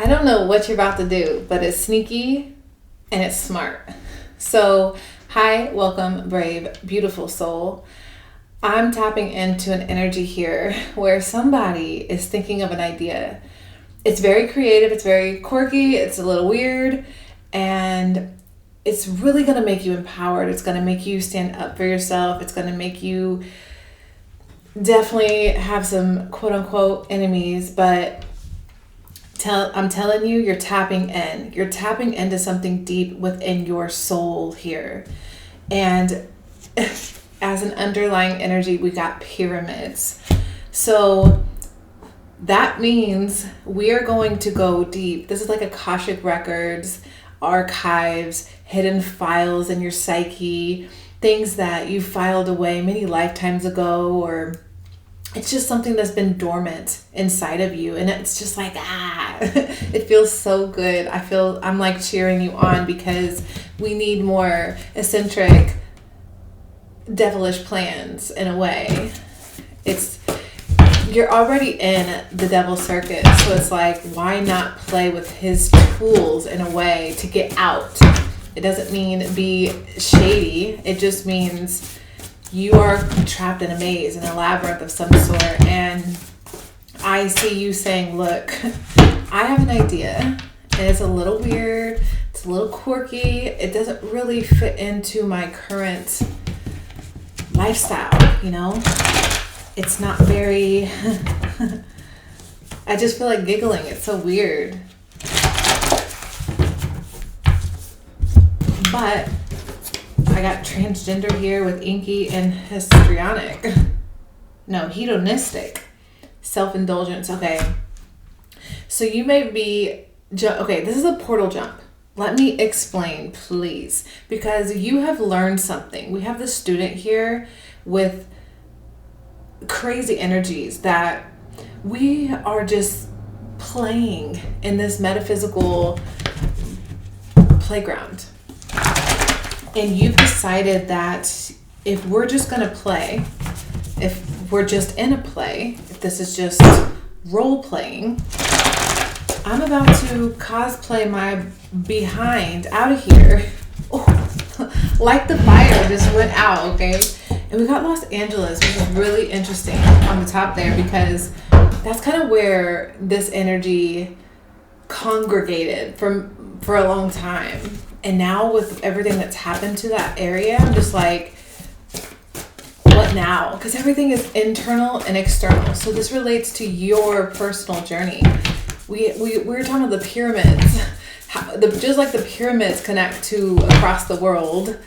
I don't know what you're about to do, but it's sneaky and it's smart. So, hi, welcome, brave, beautiful soul. I'm tapping into an energy here where somebody is thinking of an idea. It's very creative, it's very quirky, it's a little weird, and it's really going to make you empowered. It's going to make you stand up for yourself. It's going to make you definitely have some quote unquote enemies, but I'm telling you, you're tapping in. You're tapping into something deep within your soul here. And as an underlying energy, we got pyramids. So that means we are going to go deep. This is like Akashic records, archives, hidden files in your psyche, things that you filed away many lifetimes ago, or it's just something that's been dormant inside of you. And it's just like, it feels so good. I'm like cheering you on because we need more eccentric, devilish plans in a way. You're already in the devil circuit. So it's like, why not play with his tools in a way to get out? It doesn't mean be shady. It just means you are trapped in a maze, in a labyrinth of some sort, and I see you saying, look, I have an idea, and it's a little weird, it's a little quirky, it doesn't really fit into my current lifestyle, It's not very, I just feel like giggling, it's so weird. But I got transgender here with inky and histrionic. No, hedonistic. Self-indulgence. Okay. So you may be... Okay, this is a portal jump. Let me explain, please. Because you have learned something. We have this student here with crazy energies that we are just playing in this metaphysical playground. And you've decided that if we're just going to play, if we're just in a play, if this is just role playing, I'm about to cosplay my behind out of here. Oh, like the fire just went out, okay? And we got Los Angeles, which is really interesting on the top there because that's kind of where this energy congregated for a long time. And now with everything that's happened to that area, I'm just like, what now? Because everything is internal and external. So this relates to your personal journey. We were talking about the pyramids. Just like the pyramids connect to across the world,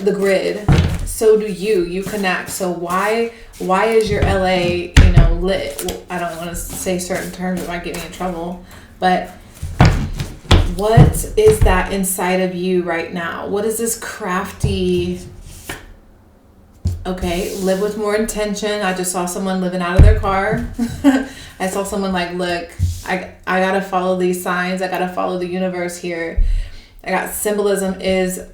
the grid, so do you. You connect. So why is your LA, lit? Well, I don't want to say certain terms that might get me in trouble, but what is that inside of you right now? What is this crafty, okay, live with more intention. I just saw someone living out of their car. I saw someone like, look, I gotta follow these signs. I gotta follow the universe here. I got symbolism is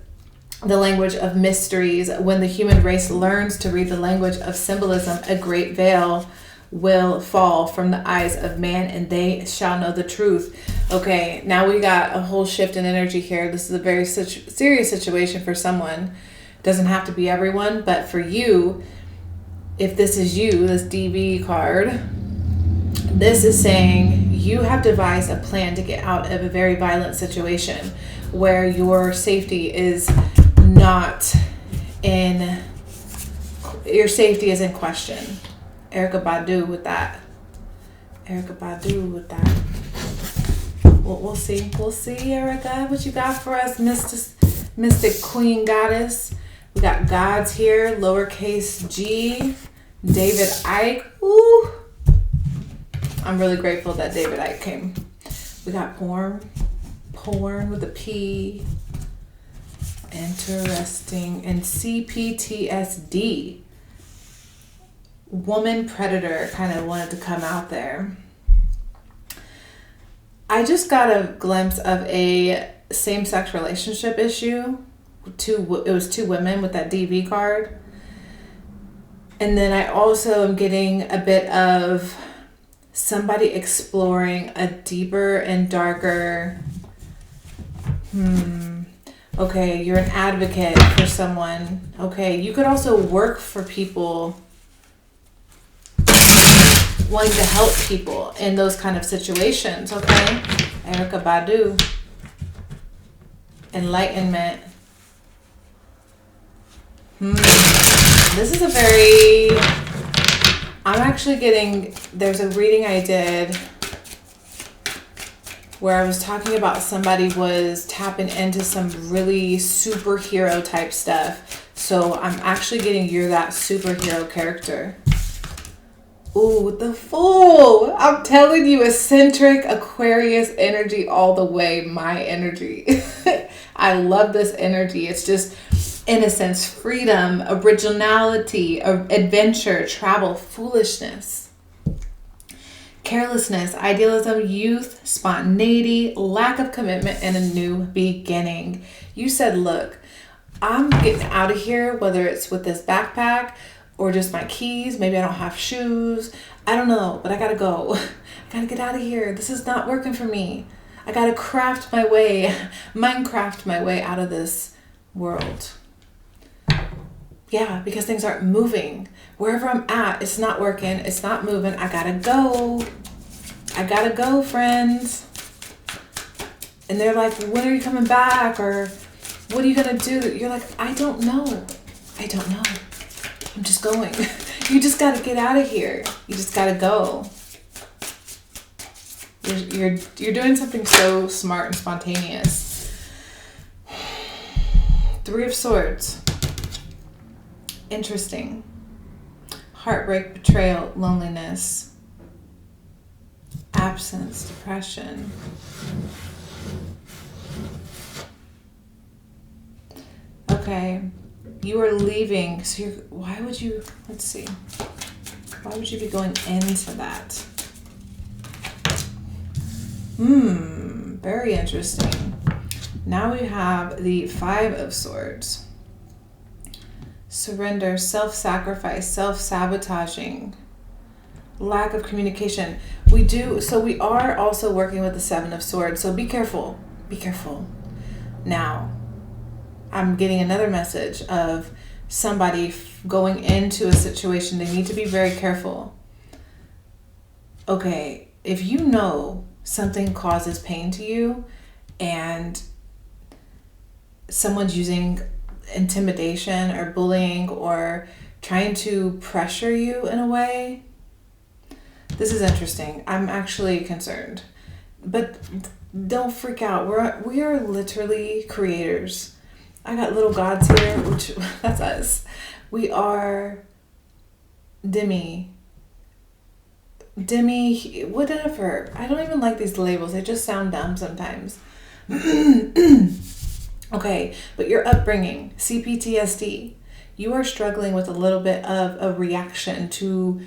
the language of mysteries. When the human race learns to read the language of symbolism, a great veil will fall from the eyes of man and they shall know the truth. Okay, now we got a whole shift in energy here. This is a very serious situation for someone. Doesn't have to be everyone, but for you, if this is you, this DV card, this is saying you have devised a plan to get out of a very violent situation where your safety is not in, your safety is in question. Erykah Badu with that. We'll see. We'll see, Erykah, what you got for us, mystic queen goddess. We got gods here, lowercase g, David Icke. Ooh. I'm really grateful that David Icke came. We got porn with a P. Interesting. And CPTSD. Woman predator kind of wanted to come out there. I just got a glimpse of a same-sex relationship issue. It was two women with that DV card. And then I also am getting a bit of somebody exploring a deeper and darker, okay, you're an advocate for someone. Okay, you could also work for people, wanting to help people in those kind of situations, okay? Erica Badu. Enlightenment. This is a very... I'm actually getting... There's a reading I did where I was talking about somebody was tapping into some really superhero type stuff. So I'm actually getting you're that superhero character. Ooh, the Fool. I'm telling you, eccentric Aquarius energy all the way. My energy. I love this energy. It's just innocence, freedom, originality, adventure, travel, foolishness, carelessness, idealism, youth, spontaneity, lack of commitment, and a new beginning. You said, look, I'm getting out of here, whether it's with this backpack or just my keys. Maybe I don't have shoes. I don't know, but I gotta go. I gotta get out of here. This is not working for me. I gotta craft my way, Minecraft my way out of this world. Yeah, because things aren't moving. Wherever I'm at, it's not working. It's not moving. I gotta go. I gotta go, friends. And they're like, when are you coming back? Or what are you gonna do? You're like, I don't know. I don't know. I'm just going. You just got to get out of here. You just got to go. You're doing something so smart and spontaneous. 3 of Swords. Interesting. Heartbreak, betrayal, loneliness, absence, depression. Okay. You are leaving, so why would you, let's see, why would you be going into that? Very interesting. Now we have the 5 of Swords. Surrender, self-sacrifice, self-sabotaging, lack of communication. We are also working with the 7 of Swords, so be careful, be careful. Now, I'm getting another message of somebody going into a situation. They need to be very careful. Okay, if you know something causes pain to you and someone's using intimidation or bullying or trying to pressure you in a way, this is interesting. I'm actually concerned. But don't freak out. We are literally creators. I got little gods here, which that's us. We are demi, whatever. I don't even like these labels. They just sound dumb sometimes. Okay, but your upbringing, CPTSD, you are struggling with a little bit of a reaction to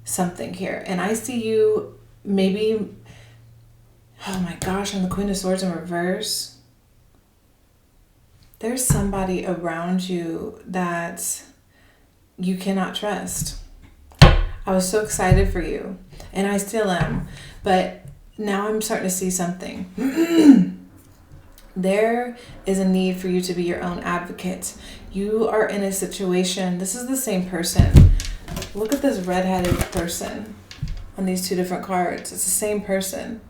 something here. And I see you maybe, oh my gosh, on the Queen of Swords in reverse. There's somebody around you that you cannot trust. I was so excited for you, and I still am, but now I'm starting to see something. There is a need for you to be your own advocate. You are in a situation, this is the same person. Look at this redheaded person on these 2 different cards. It's the same person.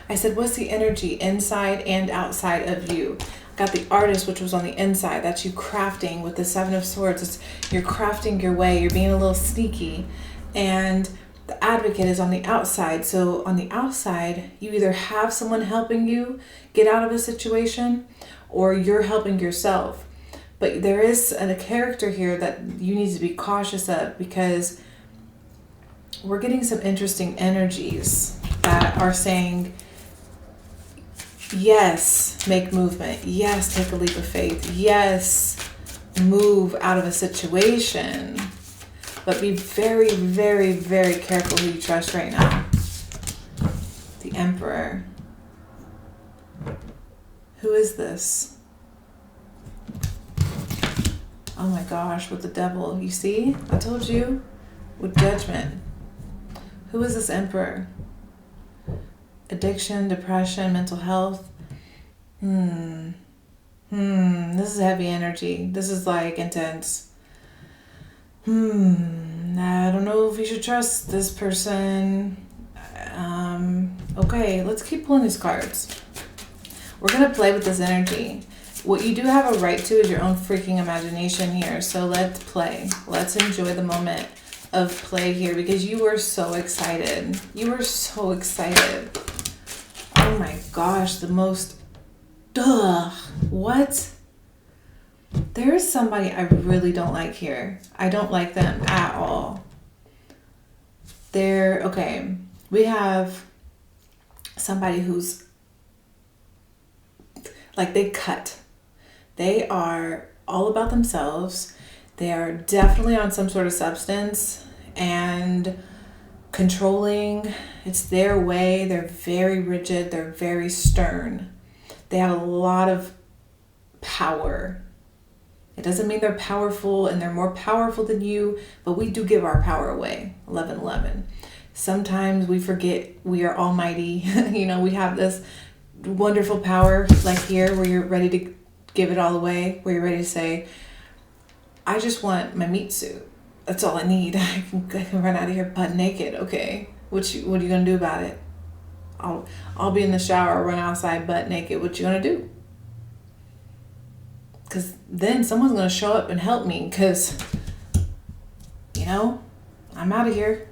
I said, what's the energy inside and outside of you? Got the Artist, which was on the inside. That's you crafting with the 7 of Swords. You're crafting your way. You're being a little sneaky. And the Advocate is on the outside. So on the outside, you either have someone helping you get out of a situation or you're helping yourself. But there is a character here that you need to be cautious of because we're getting some interesting energies that are saying, yes, make movement. Yes, take a leap of faith. Yes, move out of a situation. But be very, very, very careful who you trust right now. The Emperor. Who is this? Oh my gosh, with the Devil. You see? I told you. With Judgment. Who is this Emperor? Addiction, depression, mental health. This is heavy energy. This is like intense. I don't know if you should trust this person. Okay, let's keep pulling these cards. We're going to play with this energy. What you do have a right to is your own freaking imagination here. So let's play. Let's enjoy the moment of play here because you were so excited. You were so excited. Oh my gosh, the most... Duh. What? There is somebody I really don't like here. I don't like them at all. Okay, we have somebody who's like they cut. They are all about themselves. They are definitely on some sort of substance and controlling. It's their way. They're very rigid. They're very stern. They have a lot of power. It doesn't mean they're powerful and they're more powerful than you, but we do give our power away. 11:11. Sometimes we forget we are almighty. We have this wonderful power like here where you're ready to give it all away, where you're ready to say, I just want my meat suit. That's all I need. I can run out of here butt naked. Okay. What are you gonna do about it? I'll be in the shower, run outside butt naked. What you gonna do? Because then someone's gonna show up and help me. Because I'm out of here.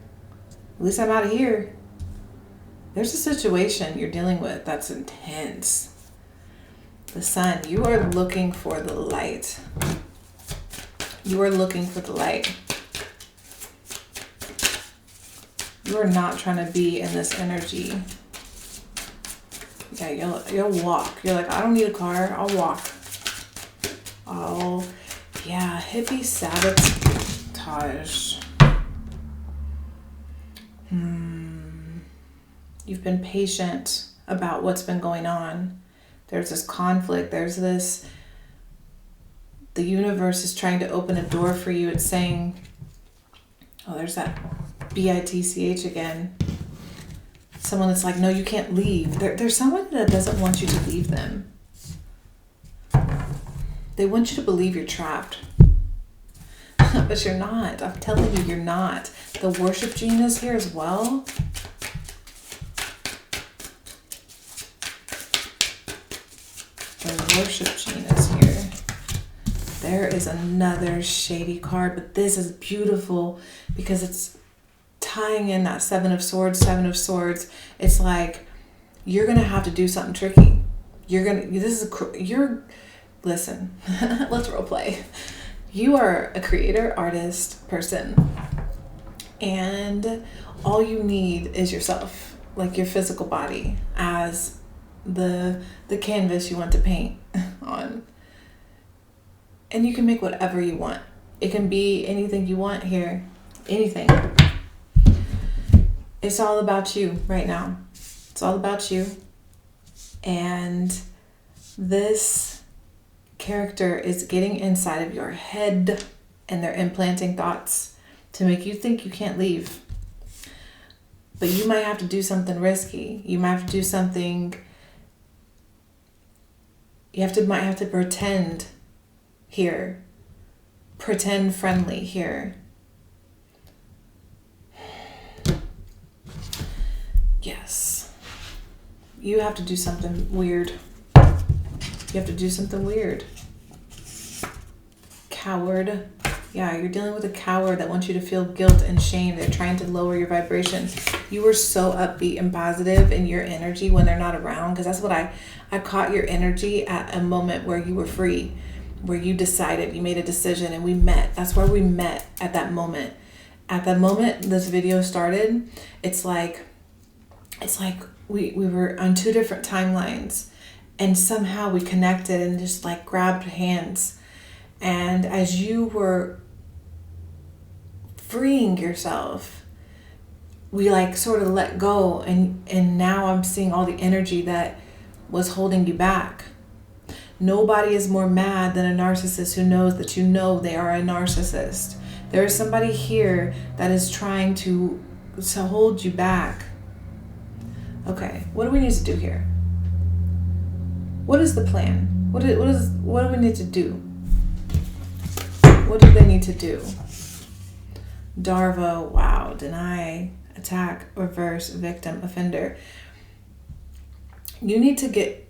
At least I'm out of here. There's a situation you're dealing with that's intense. The Sun, you are looking for the light. You are looking for the light. You are not trying to be in this energy. Yeah, you'll walk. You're like, I don't need a car. I'll walk. Oh, yeah, hippie sabotage. You've been patient about what's been going on. There's this conflict. The universe is trying to open a door for you. It's saying, oh, there's that bitch again. Someone that's like, no, you can't leave. There's someone that doesn't want you to leave them. They want you to believe you're trapped. But you're not. I'm telling you, you're not. The worship gene is here as well. The worship gene is here. There is another shady card, but this is beautiful because it's tying in that Seven of Swords. It's like you're gonna have to do something tricky. Listen. Let's role play. You are a creator, artist, person, and all you need is yourself, like your physical body, as the canvas you want to paint on. And you can make whatever you want. It can be anything you want here. Anything. It's all about you right now. It's all about you. And this character is getting inside of your head and they're implanting thoughts to make you think you can't leave. But you might have to do something risky. You might have to do something... might have to pretend here. Pretend friendly here. Yes. You have to do something weird. Coward. Yeah, you're dealing with a coward that wants you to feel guilt and shame. They're trying to lower your vibration. You were so upbeat and positive in your energy when they're not around, because that's what I caught your energy at a moment where you were free, where you decided, you made a decision, and we met. That's where we met, at that moment. At the moment this video started, it's like we were on two different timelines, and somehow we connected and just like grabbed hands. And as you were freeing yourself, we like sort of let go, and now I'm seeing all the energy that was holding you back. Nobody is more mad than a narcissist who knows that you know they are a narcissist. There is somebody here that is trying to to hold you back. Okay, what do we need to do here? What is the plan? What do we need to do? What do they need to do? Darvo, wow, deny, attack, reverse, victim, offender. You need to get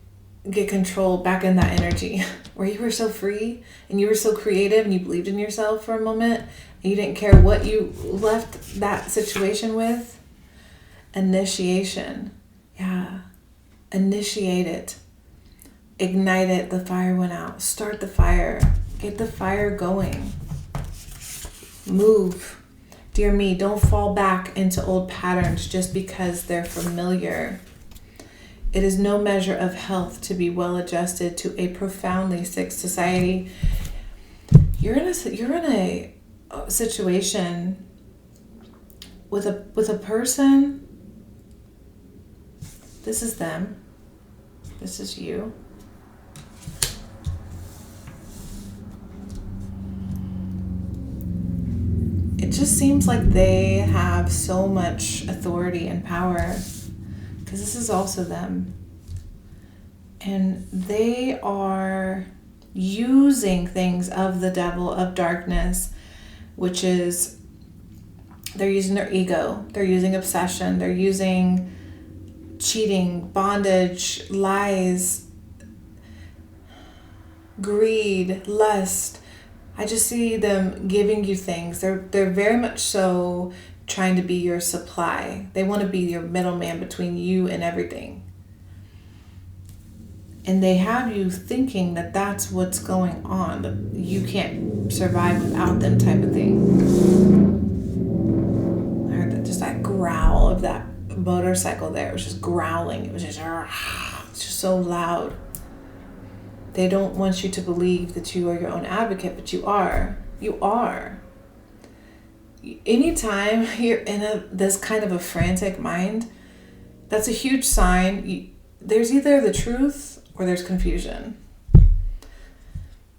control back in that energy where you were so free and you were so creative and you believed in yourself for a moment and you didn't care what you left that situation with. Initiation. Yeah. Initiate it. Ignite it. The fire went out. Start the fire. Get the fire going. Move. Dear me, don't fall back into old patterns just because they're familiar. It is no measure of health to be well adjusted to a profoundly sick society. You're in a situation with a person. This is them. This is you. It just seems like they have so much authority and power, because this is also them. And they are using things of the devil, of darkness, which is, they're using their ego, they're using obsession, they're using cheating, bondage, lies, greed, lust. I just see them giving you things. They're very much so trying to be your supply. They want to be your middleman between you and everything. And they have you thinking that that's what's going on, that you can't survive without them, type of thing. I heard that, just that growl of that motorcycle there. It was just growling. It was just so loud. They don't want you to believe that you are your own advocate, but you are. You are. Anytime you're in this kind of a frantic mind, that's a huge sign. There's either the truth or there's confusion.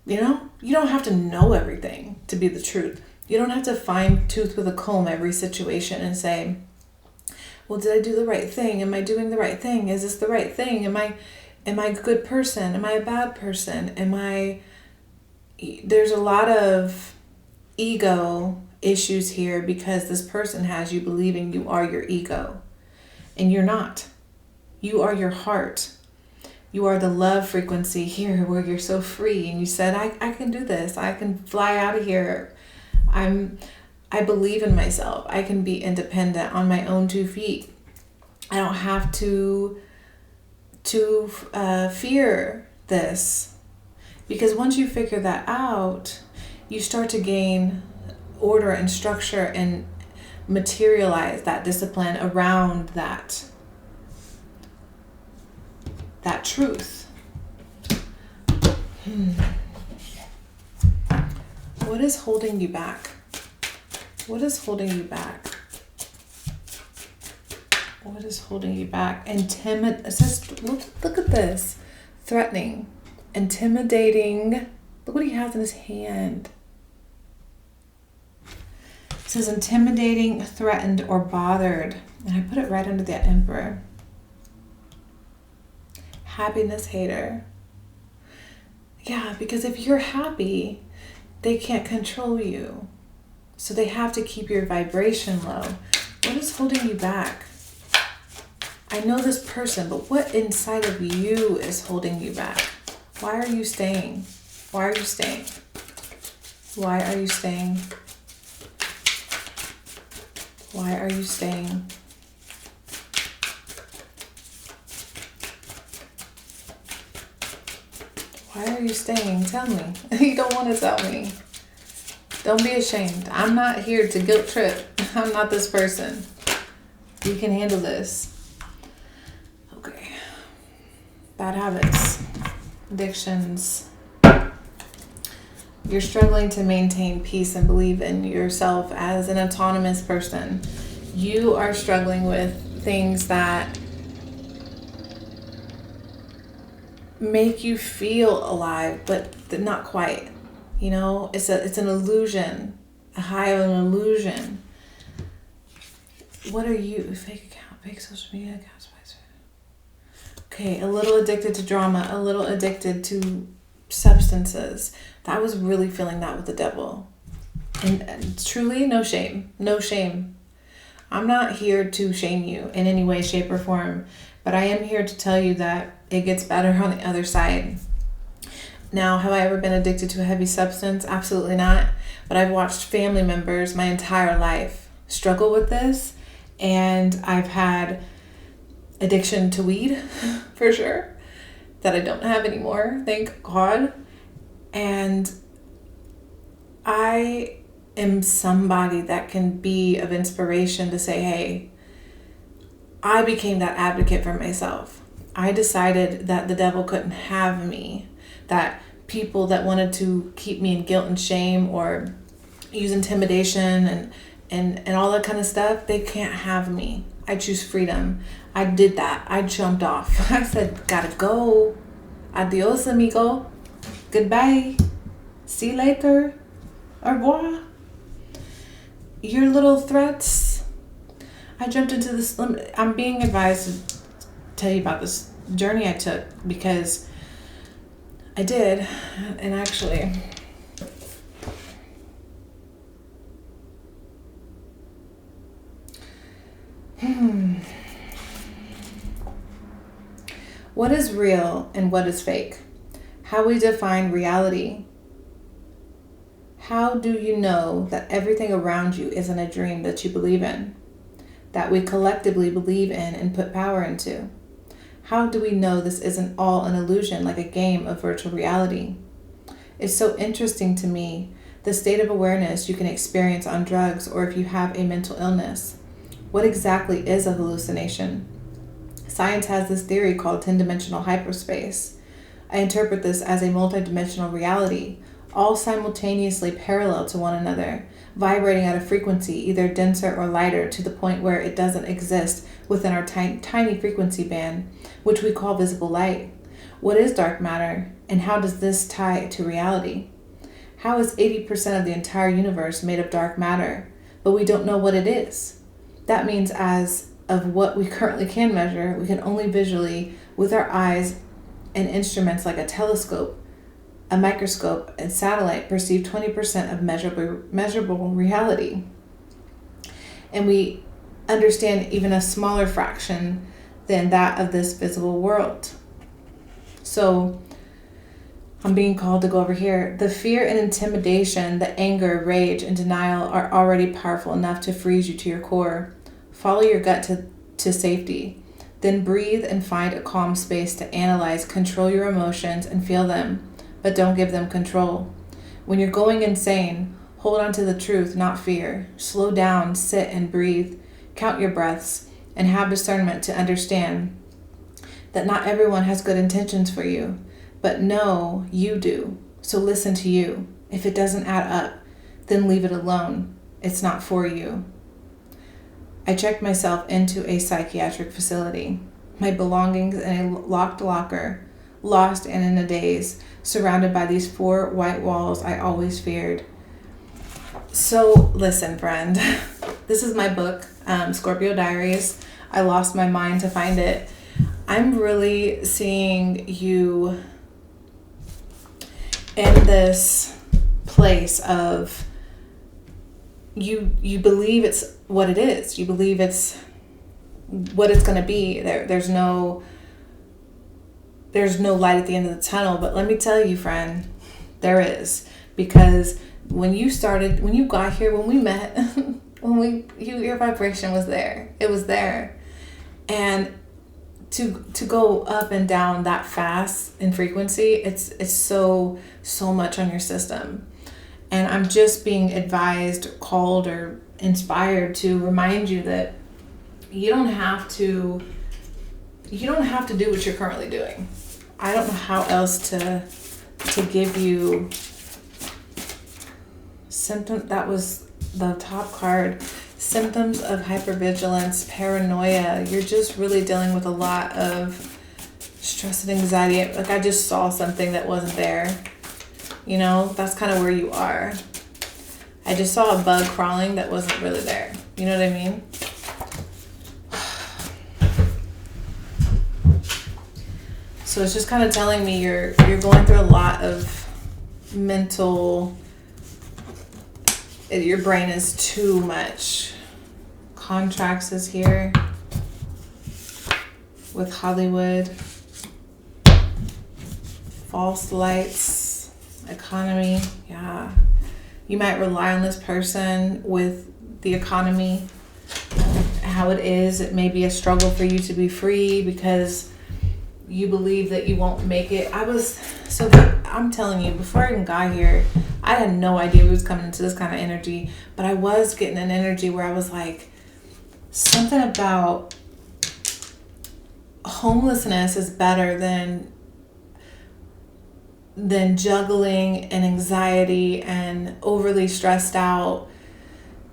You know? You don't have to know everything to be the truth. You don't have to fine tooth with a comb every situation and say, well, did I do the right thing? Am I doing the right thing? Is this the right thing? Am I a good person? Am I a bad person? There's a lot of ego issues here because this person has you believing you are your ego. And you're not. You are your heart. You are the love frequency here where you're so free. And you said, I can do this. I can fly out of here. I believe in myself. I can be independent on my own 2 feet. I don't have to fear this, because once you figure that out, you start to gain order and structure and materialize that discipline around that truth. What is holding you back? What is holding you back? What is holding you back? It says, look at this. Threatening, intimidating. Look what he has in his hand. It says intimidating, threatened, or bothered. And I put it right under the Emperor. Happiness hater. Yeah, because if you're happy, they can't control you. So they have to keep your vibration low. What is holding you back? I know this person, but what inside of you is holding you back? Why are you staying? Why are you staying? Why are you staying? Why are you staying? Why are you staying? Tell me. You don't want to tell me. Don't be ashamed. I'm not here to guilt trip. I'm not this person. You can handle this. Okay. Bad habits. Addictions. You're struggling to maintain peace and believe in yourself as an autonomous person. You are struggling with things that make you feel alive, but not quite. You know, it's an illusion, a high of an illusion. What are you? Fake account, fake social media accounts. Okay, a little addicted to drama, a little addicted to substances. I was really feeling that with the devil. And truly, no shame. No shame. I'm not here to shame you in any way, shape, or form, but I am here to tell you that it gets better on the other side. Now, have I ever been addicted to a heavy substance? Absolutely not. But I've watched family members my entire life struggle with this, and I've had addiction to weed, for sure, that I don't have anymore, thank God. And I am somebody that can be of inspiration to say, hey, I became that advocate for myself. I decided that the devil couldn't have me, that people that wanted to keep me in guilt and shame or use intimidation and all that kind of stuff, they can't have me. I choose freedom. I did that. I jumped off. I said, gotta go. Adios, amigo. Goodbye. See you later. Au revoir. Your little threats. I jumped into this. I'm being advised to tell you about this journey I took because I did. And actually, what is real and what is fake? How we define reality. How do you know that everything around you isn't a dream that you believe in, that we collectively believe in and put power into? How do we know this isn't all an illusion, like a game of virtual reality? It's so interesting to me, the state of awareness you can experience on drugs or if you have a mental illness. What exactly is a hallucination? Science has this theory called 10-dimensional hyperspace. I interpret this as a multidimensional reality, all simultaneously parallel to one another, vibrating at a frequency either denser or lighter to the point where it doesn't exist within our tiny frequency band, which we call visible light. What is dark matter, and how does this tie to reality? How is 80% of the entire universe made of dark matter, but we don't know what it is? That means as of what we currently can measure, we can only visually, with our eyes and instruments like a telescope, a microscope, and satellite, perceive 20% of measurable reality. And we understand even a smaller fraction than that of this visible world. So I'm being called to go over here. The fear and intimidation, the anger, rage, and denial are already powerful enough to freeze you to your core. Follow your gut to safety. Then breathe and find a calm space to analyze, control your emotions, and feel them, but don't give them control. When you're going insane, hold on to the truth, not fear. Slow down, sit and breathe. Count your breaths, and have discernment to understand that not everyone has good intentions for you, but no, you do. So listen to you. If it doesn't add up, then leave it alone. It's not for you. I checked myself into a psychiatric facility. My belongings in a locked locker, lost and in a daze, surrounded by these 4 white walls I always feared. So listen, friend, this is my book, Scorpio Diaries. I lost my mind to find it. I'm really seeing you in this place of you believe it's what it is. You believe it's what it's going to be. There's no light at the end of the tunnel, but let me tell you, friend, there is. Because when you got here, when we met, your vibration was there. It was there. And to go up and down that fast in frequency, it's so much on your system. And I'm just being advised, called, or inspired to remind you that you don't have to do what you're currently doing. I don't know how else to give you symptom. That was the top card. Symptoms of hypervigilance, paranoia. You're just really dealing with a lot of stress and anxiety. Like, I just saw something that wasn't there. You know, that's kind of where you are. I just saw a bug crawling that wasn't really there. You know what I mean? So it's just kind of telling me you're going through a lot of mental, your brain is too much. Contracts is here with Hollywood, false lights, economy. Yeah, you might rely on this person with the economy, how it is. It may be a struggle for you to be free because you believe that you won't make it. I'm telling you, before I even got here, I had no idea we was coming into this kind of energy, but I was getting an energy where I was like, something about homelessness is better than juggling and anxiety and overly stressed out,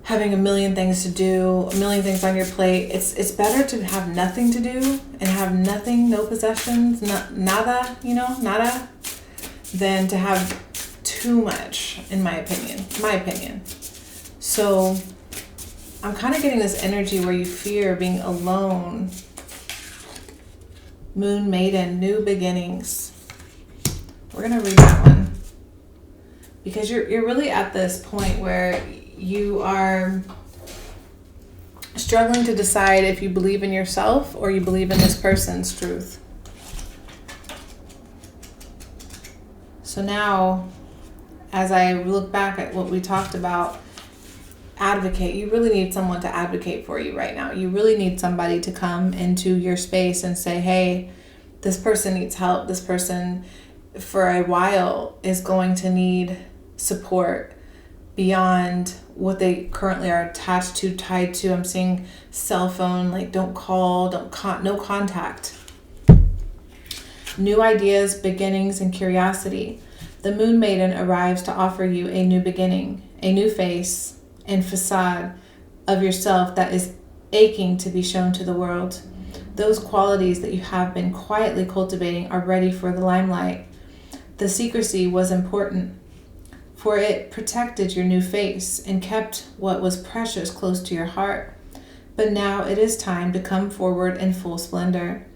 having a million things to do, a million things on your plate. It's better to have nothing to do and have nothing, no possessions, nada, than to have too much, in my opinion. So I'm kind of getting this energy where you fear being alone. Moon Maiden, new beginnings. We're going to read that one. Because you're really at this point where you are struggling to decide if you believe in yourself or you believe in this person's truth. So now, as I look back at what we talked about, advocate. You really need someone to advocate for you right now. You really need somebody to come into your space and say, hey, this person needs help. This person for a while is going to need support beyond what they currently are attached to, tied to. I'm seeing cell phone, like don't call, no contact. New ideas, beginnings, and curiosity. The Moon Maiden arrives to offer you a new beginning, a new face and facade of yourself that is aching to be shown to the world. Those qualities that you have been quietly cultivating are ready for the limelight. The secrecy was important, for it protected your new face and kept what was precious close to your heart. But now it is time to come forward in full splendor.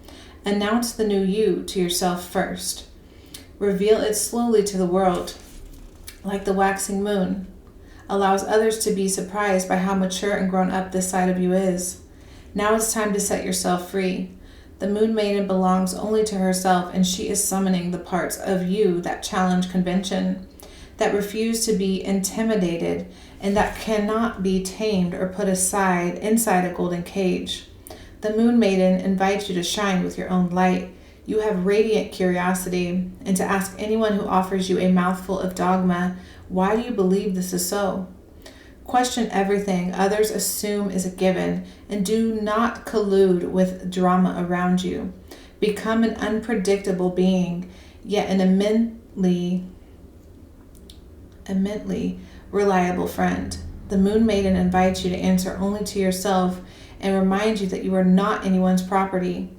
Announce the new you to yourself first. Reveal it slowly to the world, like the waxing moon. Allows others to be surprised by how mature and grown up this side of you is. Now it's time to set yourself free. The Moon Maiden belongs only to herself, and she is summoning the parts of you that challenge convention, that refuse to be intimidated, and that cannot be tamed or put aside inside a golden cage. The Moon Maiden invites you to shine with your own light. You have radiant curiosity, and to ask anyone who offers you a mouthful of dogma, why do you believe this is so? Question everything others assume is a given, and do not collude with drama around you. Become an unpredictable being, yet an immensely reliable friend. The Moon Maiden invites you to answer only to yourself and remind you that you are not anyone's property.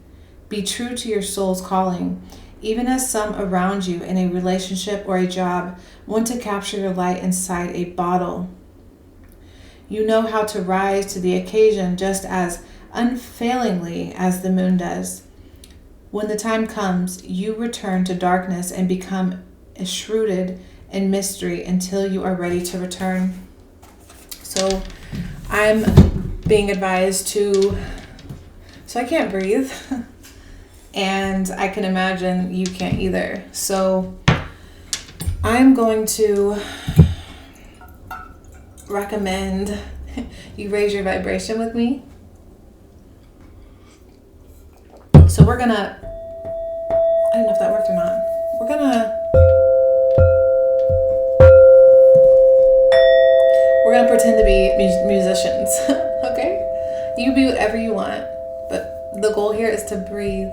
Be true to your soul's calling. Even as some around you in a relationship or a job want to capture your light inside a bottle. You know how to rise to the occasion just as unfailingly as the moon does. When the time comes, you return to darkness and become enshrouded in mystery until you are ready to return. So I'm being advised to, so I can't breathe. And I can imagine you can't either. So I'm going to recommend you raise your vibration with me. So I don't know if that worked or not. We're gonna pretend to be musicians, okay? You be whatever you want, but the goal here is to breathe.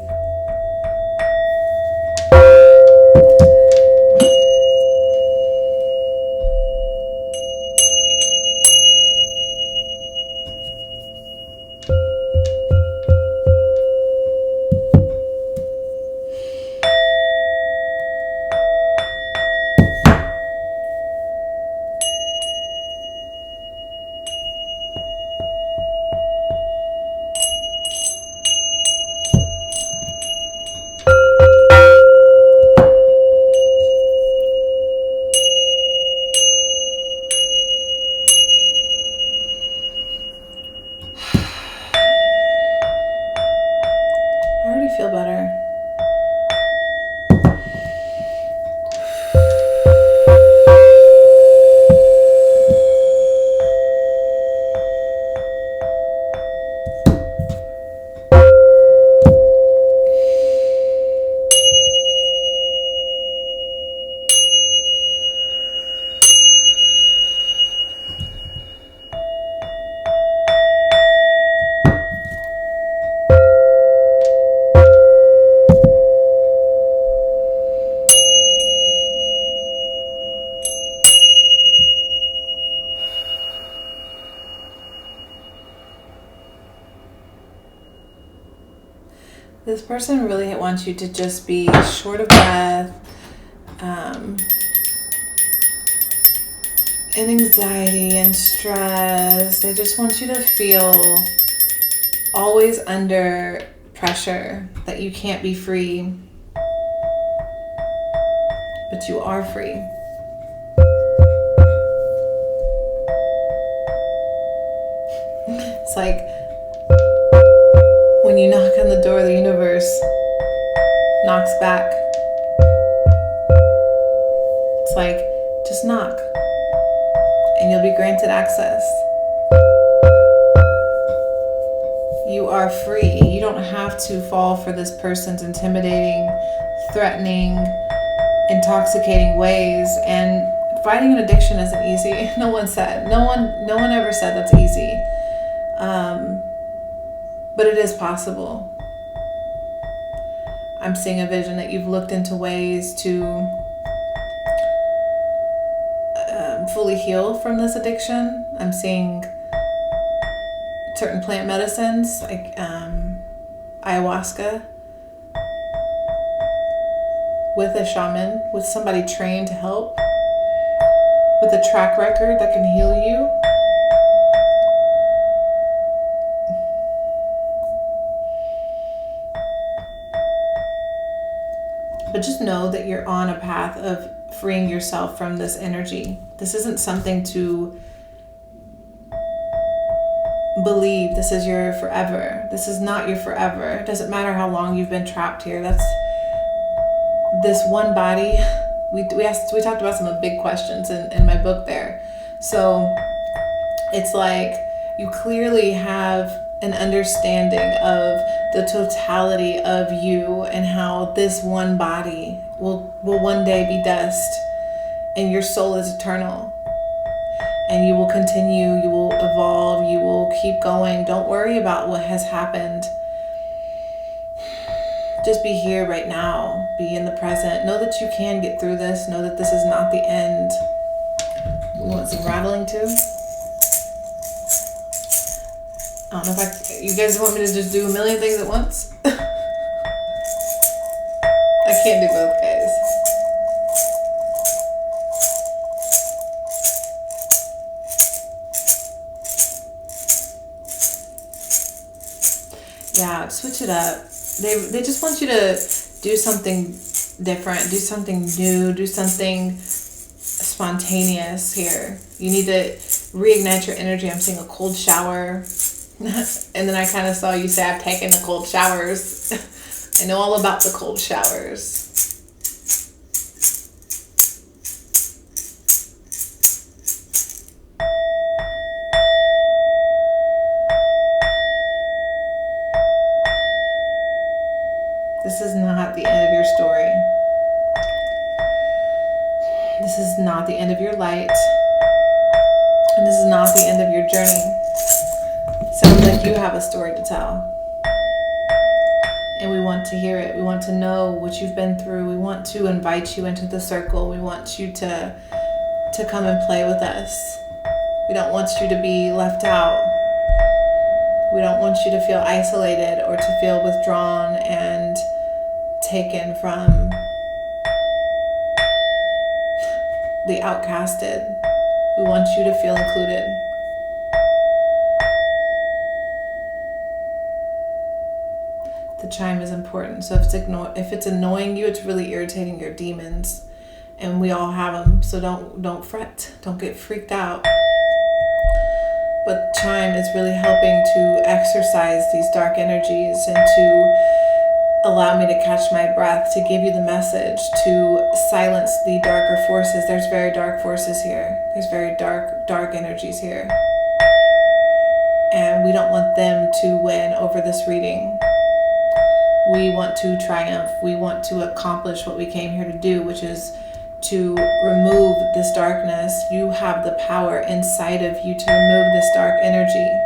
feel better. This person really wants you to just be short of breath, and anxiety and stress. They just want you to feel always under pressure, that you can't be free, but you are free. It's like when you knock on the door, the universe knocks back. It's like, just knock and you'll be granted access. You are free. You don't have to fall for this person's intimidating, threatening, intoxicating ways. And fighting an addiction isn't easy. No one ever said that's easy. But it is possible. I'm seeing a vision that you've looked into ways to fully heal from this addiction. I'm seeing certain plant medicines like ayahuasca with a shaman, with somebody trained to help, with a track record that can heal you. But just know that you're on a path of freeing yourself from this energy. This isn't something to believe this is your forever. This is not your forever. It doesn't matter how long you've been trapped here. That's this one body. We talked about some of the big questions in my book there. So it's like you clearly have an understanding of the totality of you and how this one body will one day be dust, and your soul is eternal, and you will continue, you will evolve, you will keep going. Don't worry about what has happened. Just be here right now. Be in the present. Know that you can get through this. Know that this is not the end. We want some rattling too. I don't know if you guys want me to just do a million things at once? I can't do both, guys. Yeah, switch it up. They just want you to do something different, do something new, do something spontaneous here. You need to reignite your energy. I'm seeing a cold shower. And then I kind of saw you say, I've taken the cold showers. I know all about the cold showers. This is not the end of your story. This is not the end of your light. And this is not the end of your journey. Sounds like you have a story to tell. And we want to hear it. We want to know what you've been through. We want to invite you into the circle. We want you to come and play with us. We don't want you to be left out. We don't want you to feel isolated or to feel withdrawn and taken from the outcasted. We want you to feel included. The chime is important. So if it's annoying you, it's really irritating your demons, and we all have them. So don't fret. Don't get freaked out. But chime is really helping to exercise these dark energies and to allow me to catch my breath to give you the message to silence the darker forces. There's very dark forces here. There's very dark energies here. And we don't want them to win over this reading. We want to triumph. We want to accomplish what we came here to do, which is to remove this darkness. You have the power inside of you to remove this dark energy.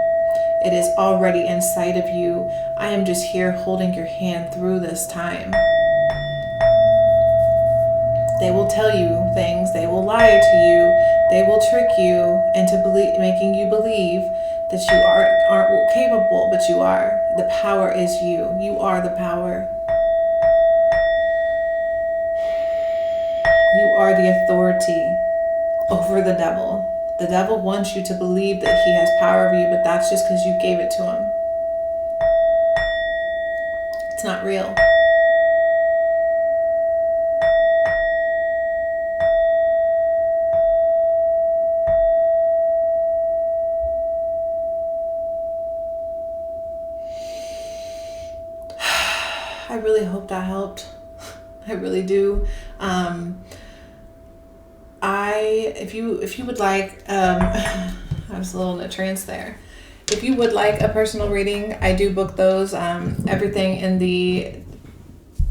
It is already inside of you. I am just here holding your hand through this time. They will tell you things. They will lie to you. They will trick you into making you believe that you aren't capable, but you are. The power is you. You are the power. You are the authority over the devil. The devil wants you to believe that he has power over you, but that's just because you gave it to him. It's not real. I really hope that helped. I really do. If you would like, I was a little in a trance there. If you would like a personal reading, I do book those. Everything in the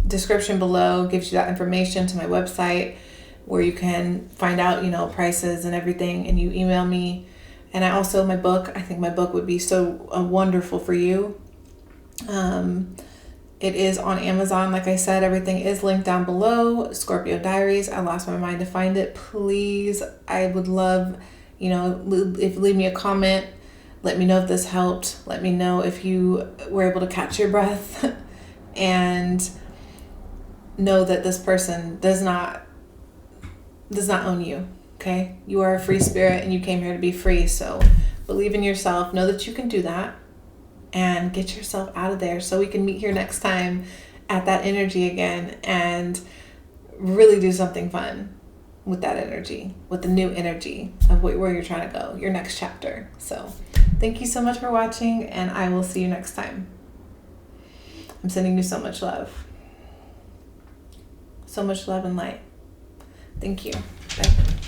description below gives you that information to my website where you can find out, prices and everything, and you email me. And I also, I think my book would be so wonderful for you. It is on Amazon. Like I said, everything is linked down below. Scorpio Diaries. I lost my mind to find it. Please, I would love, if leave me a comment. Let me know if this helped. Let me know if you were able to catch your breath and know that this person does not own you. Okay? You are a free spirit and you came here to be free. So believe in yourself. Know that you can do that. And get yourself out of there so we can meet here next time at that energy again and really do something fun with that energy, with the new energy of where you're trying to go, your next chapter. So thank you so much for watching, and I will see you next time. I'm sending you so much love. So much love and light. Thank you. Bye.